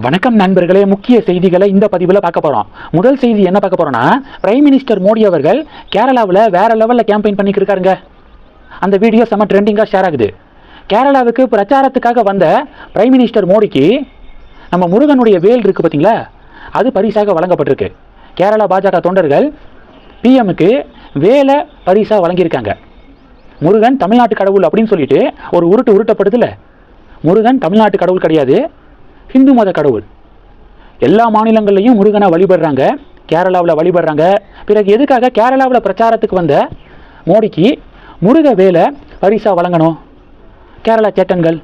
வணக்கம் நண்பர்களே, முக்கிய செய்திகளை இந்த பதிவில் பார்க்க போகிறோம். முதல் செய்தி என்ன பார்க்க போகிறோன்னா, பிரைம் மினிஸ்டர் மோடி அவர்கள் கேரளாவில் வேற லெவலில் கேம்பெயின் பண்ணிக்கிருக்காருங்க. அந்த வீடியோ செம்ம ட்ரெண்டிங்காக ஷேர் ஆகுது. கேரளாவுக்கு பிரச்சாரத்துக்காக வந்த பிரைம் மினிஸ்டர் மோடிக்கு நம்ம முருகனுடைய வேல் இருக்குது பார்த்தீங்களா, அது பரிசாக வழங்கப்பட்டிருக்கு. கேரளா பாஜக தொண்டர்கள் பிஎம்முக்கு வேலை பரிசாக வழங்கியிருக்காங்க. முருகன் தமிழ்நாட்டு கடவுள் அப்படின்னு சொல்லிட்டு ஒரு உருட்டப்படுதுல. முருகன் தமிழ்நாட்டு கடவுள் கிடையாது, ஹிந்து மத கடவுள். எல்லா மாநிலங்கள்லையும் முருகனை வழிபடுறாங்க, கேரளாவில் வழிபடுறாங்க. பிறகு எதுக்காக கேரளாவில் பிரச்சாரத்துக்கு வந்த மோடிக்கு முருக வேலை பரிசா வழங்கணும் கேரளா சேட்டன்கள்?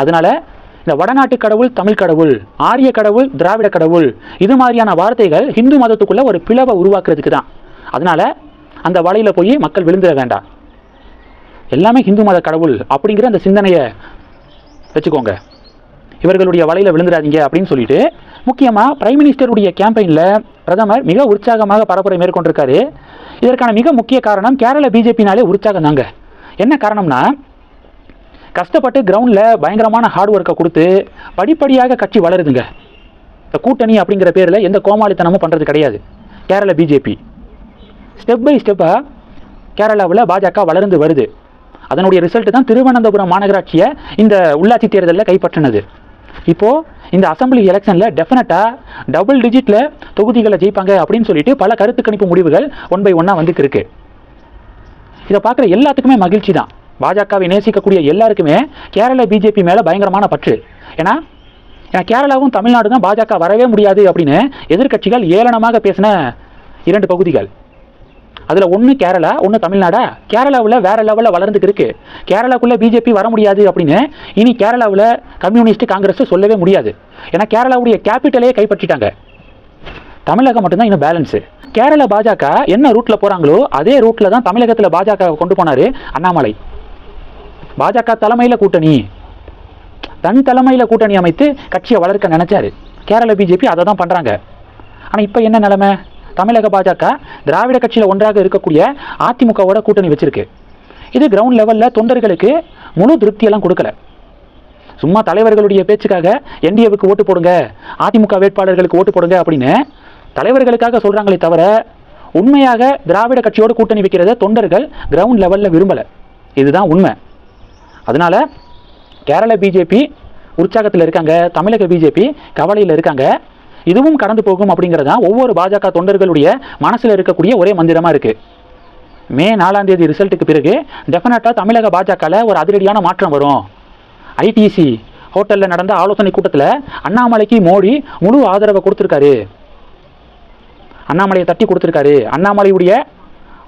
அதனால இந்த வடநாட்டு கடவுள் தமிழ் கடவுள், ஆரிய கடவுள் திராவிட கடவுள், இது மாதிரியான வார்த்தைகள் ஹிந்து மதத்துக்குள்ள ஒரு பிளவை உருவாக்குறதுக்கு தான். அதனால அந்த வலையில் போய் மக்கள் விழுந்துட வேண்டாம். எல்லாமே ஹிந்து மத கடவுள் அப்படிங்கிற அந்த சிந்தனையை வச்சுக்கோங்க. இவர்களுடைய வலையில் விழுந்துடாதீங்க அப்படின்னு சொல்லிட்டு, முக்கியமாக பிரைம் மினிஸ்டருடைய கேம்பெயினில் பிரதமர் மிக உற்சாகமாக பரப்புரை மேற்கொண்டிருக்காரு. இதற்கான மிக முக்கிய காரணம் கேரள பிஜேபினாலே உற்சாகம் தாங்க. என்ன காரணம்னா, கஷ்டப்பட்டு கிரவுண்டில் பயங்கரமான ஹார்ட் ஒர்க்கை கொடுத்து படிப்படியாக கட்சி வளருதுங்க. இந்த கூட்டணி அப்படிங்கிற பேரில் எந்த கோமாளித்தனமும் பண்ணுறது கிடையாது. கேரள பிஜேபி ஸ்டெப் பை ஸ்டெப்பாக கேரளாவில் பாஜக வளர்ந்து வருது. அதனுடைய ரிசல்ட் தான் திருவனந்தபுரம் மாநகராட்சியை இந்த உள்ளாட்சி தேர்தலில் கைப்பற்றினது. இப்போது இந்த அசம்பிளி எலெக்ஷனில் டெஃபினட்டாக டபுள் டிஜிட்டில் தொகுதிகளை ஜெயிப்பாங்க அப்படின்னு சொல்லிட்டு பல கருத்து கணிப்பு முடிவுகள் 1 by 1 வந்துட்டு இருக்கு. இதை பார்க்குற எல்லாத்துக்குமே மகிழ்ச்சி தான். பாஜகவை நேசிக்கக்கூடிய எல்லாருக்குமே கேரள பிஜேபி மேலே பயங்கரமான பற்று. ஏன்னா கேரளாவும் தமிழ்நாடு தான் பாஜக வரவே முடியாது அப்படின்னு எதிர்கட்சிகள் ஏளனமாக பேசின 2 பகுதிகள். அதில் ஒன்று கேரளா, ஒன்று தமிழ்நாடா. கேரளாவில் வேற லெவலில் வளர்ந்துட்டு இருக்கு. கேரளாக்குள்ளே பிஜேபி வர முடியாது அப்படின்னு இனி கேரளாவில் கம்யூனிஸ்ட் காங்கிரஸ் சொல்லவே முடியாது. ஏன்னா கேரளாவுடைய கேபிட்டலே கைப்பற்றிட்டாங்க. தமிழகம் மட்டும்தான் இன்னும் பேலன்ஸு. கேரளா பாஜக என்ன ரூட்டில் போகிறாங்களோ அதே ரூட்டில் தான் தமிழகத்தில் பாஜக கொண்டு போனார் அண்ணாமலை. பாஜக தலைமையில் கூட்டணி, தன் தலைமையில் கூட்டணி அமைத்து கட்சியை வளர்க்க நினைச்சாரு. கேரள பிஜேபி அதை தான் பண்ணுறாங்க. ஆனால் இப்போ என்ன நிலைமை? தமிழக பாஜக திராவிட கட்சியில் ஒன்றாக இருக்கக்கூடிய அதிமுகவோட கூட்டணி வச்சிருக்கு. இது கிரவுண்ட் லெவலில் தொண்டர்களுக்கு முழு திருப்தியெல்லாம் கொடுக்கல. சும்மா தலைவர்களுடைய பேச்சுக்காக என்டிஏவுக்கு ஓட்டு போடுங்க, அதிமுக வேட்பாளர்களுக்கு ஓட்டு போடுங்க அப்படின்னு தலைவர்களுக்காக சொல்கிறாங்களே தவிர, உண்மையாக திராவிட கட்சியோடு கூட்டணி வைக்கிறத தொண்டர்கள் கிரவுண்ட் லெவலில் விரும்பலை. இதுதான் உண்மை. அதனால கேரள பிஜேபி உற்சாகத்தில் இருக்காங்க, தமிழக பிஜேபி கவலையில் இருக்காங்க. இதுவும் கடந்து போகும் அப்படிங்கிறது தான் ஒவ்வொரு பாஜக தொண்டர்களுடைய மனசில் இருக்கக்கூடிய ஒரே மந்திரமாக இருக்குது. மே 4ஆம் தேதி ரிசல்ட்டுக்கு பிறகு டெஃபினட்டாக தமிழக பாஜகவில் ஒரு அதிரடியான மாற்றம் வரும். ஐடிசி ஹோட்டலில் நடந்த ஆலோசனை கூட்டத்தில் அண்ணாமலைக்கு மோடி முழு ஆதரவை கொடுத்துருக்காரு. அண்ணாமலையை தட்டி கொடுத்துருக்காரு. அண்ணாமலையுடைய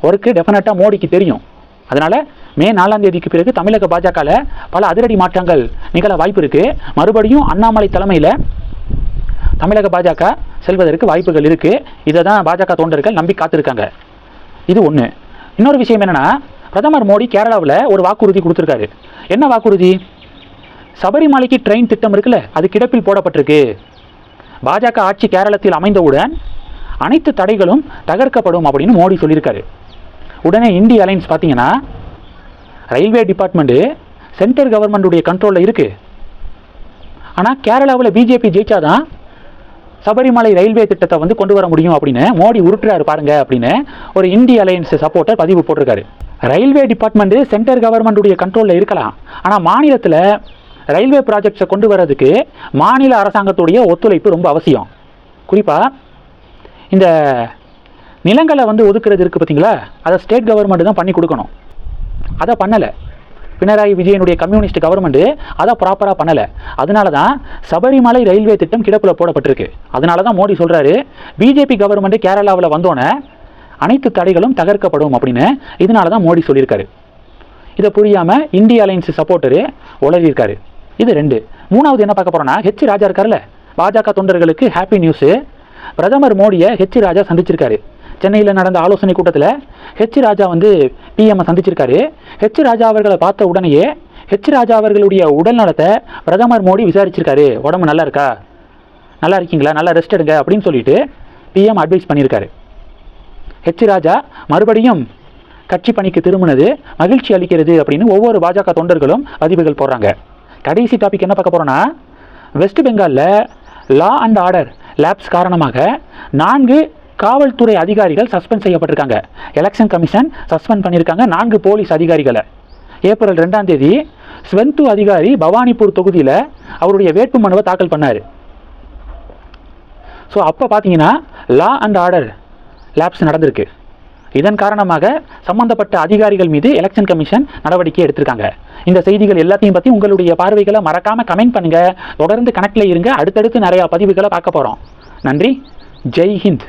ஒர்க்கு டெஃபினட்டாக மோடிக்கு தெரியும். அதனால் மே 4ஆம் தேதிக்கு பிறகு தமிழக பாஜகவில் பல அதிரடி மாற்றங்கள் நிகழ வாய்ப்பு இருக்குது. மறுபடியும் அண்ணாமலை தலைமையில் தமிழக பாஜக செல்வதற்கு வாய்ப்புகள் இருக்குது. இதை தான் பாஜக தொண்டர்கள் நம்பி காத்திருக்காங்க. இது ஒன்று. இன்னொரு விஷயம் என்னென்னா, பிரதமர் மோடி கேரளாவில் ஒரு வாக்குறுதி கொடுத்துருக்காரு. என்ன வாக்குறுதி? சபரிமலைக்கு ட்ரெயின் திட்டம் இருக்குல்ல, அது கிடப்பில் போடப்பட்டிருக்கு. பாஜக ஆட்சி கேரளத்தில் அமைந்தவுடன் அனைத்து தடைகளும் தகர்க்கப்படும் அப்படின்னு மோடி சொல்லியிருக்காரு. உடனே இந்திய அலைன்ஸ் பார்த்தீங்கன்னா, ரயில்வே டிபார்ட்மெண்ட்டு சென்ட்ரல் கவர்மெண்ட்டுடைய கண்ட்ரோலில் இருக்குது. ஆனால் கேரளாவில் பிஜேபி ஜெயிச்சாதான் சபரிமலை ரயில்வே திட்டத்தை கொண்டு வர முடியும் அப்படின்னு மோடி உருட்டுறாரு பாருங்க அப்படின்னு ஒரு இந்திய அலையன்ஸ் சப்போர்ட்டர் பதிவு போட்டிருக்காரு. ரயில்வே டிபார்ட்மெண்ட் சென்ட்ரல் கவர்மெண்ட்டுடைய கண்ட்ரோலில் இருக்கலாம், ஆனால் மாநிலத்தில் ரயில்வே ப்ராஜெக்ட்ஸை கொண்டு வர்றதுக்கு மாநில அரசாங்கத்துடைய ஒத்துழைப்பு ரொம்ப அவசியம். குறிப்பாக இந்த நிலங்களை ஒதுக்குறது இருக்குது பார்த்தீங்களா, அதை ஸ்டேட் கவர்மெண்ட் தான் பண்ணி கொடுக்கணும். அதை பண்ணலை பினராயி விஜயனுடைய கம்யூனிஸ்ட் கவர்மெண்ட்டு. அதை ப்ராப்பராக பண்ணலை. அதனால தான் சபரிமலை ரயில்வே திட்டம் கிடப்பில் போடப்பட்டிருக்கு. அதனால தான் மோடி சொல்கிறாரு, பிஜேபி கவர்மெண்ட்டு கேரளாவில் வந்தோன்னே அனைத்து தடைகளும் தகர்க்கப்படும் அப்படின்னு. இதனால தான் மோடி சொல்லியிருக்காரு. இதை புரியாமல் இந்திய அலையன்ஸ் சப்போர்ட்டரு உளறியிருக்காரு. இது 2. 3வது என்ன பார்க்க போகிறோன்னா, ஹெச் ராஜா இருக்கார்ல, பாஜக தொண்டர்களுக்கு ஹாப்பி நியூஸு. பிரதமர் மோடியை ஹெச் ராஜா சந்திச்சிருக்காரு. சென்னையில் நடந்த ஆலோசனை கூட்டத்தில் ஹெச் ராஜா பிஎம்ஐ சந்திச்சிருக்காரு. ஹெச் ராஜா அவர்களை பார்த்த உடனேயே ஹெச் ராஜா அவர்களுடைய உடல் நலத்தை பிரதமர் மோடி விசாரிச்சிருக்காரு. உடம்பு நல்லா இருக்கா, நல்லா இருக்கீங்களா, நல்லா ரெஸ்ட் எடுங்க அப்படின்னு சொல்லிட்டு பிஎம் அட்வைஸ் பண்ணியிருக்காரு. ஹெச் ராஜா மறுபடியும் கட்சி பணிக்கு திரும்பினது மகிழ்ச்சி அளிக்கிறது அப்படின்னு ஒவ்வொரு பாஜக தொண்டர்களும் பதிவுகள் போடுறாங்க. கடைசி டாபிக் என்ன பார்க்க போகிறோன்னா, வெஸ்ட் பெங்காலில் லா அண்ட் ஆர்டர் லேப்ஸ் காரணமாக 4 காவல்துறை அதிகாரிகள் சஸ்பெண்ட் செய்யப்பட்டிருக்காங்க. எலெக்ஷன் கமிஷன் சஸ்பெண்ட் பண்ணியிருக்காங்க 4 போலீஸ் அதிகாரிகளை. ஏப்ரல் 2ஆம் தேதி ஸ்வெந்து அதிகாரி பவானிப்பூர் தொகுதியில் அவருடைய வேட்பு மனுவை தாக்கல் பண்ணார். ஸோ அப்போ பார்த்தீங்கன்னா லா அண்ட் ஆர்டர் லேப்ஸ் நடந்திருக்கு. இதன் காரணமாக சம்பந்தப்பட்ட அதிகாரிகள் மீது எலெக்ஷன் கமிஷன் நடவடிக்கை எடுத்திருக்காங்க. இந்த செய்திகள் எல்லாத்தையும் பற்றி உங்களுடைய பார்வைகளை மறக்காமல் கமெண்ட் பண்ணுங்கள். தொடர்ந்து கனெக்டில் இருங்க. அடுத்தடுத்து நிறையா பதிவுகளை பார்க்க போகிறோம். நன்றி. ஜெய் ஹிந்த்.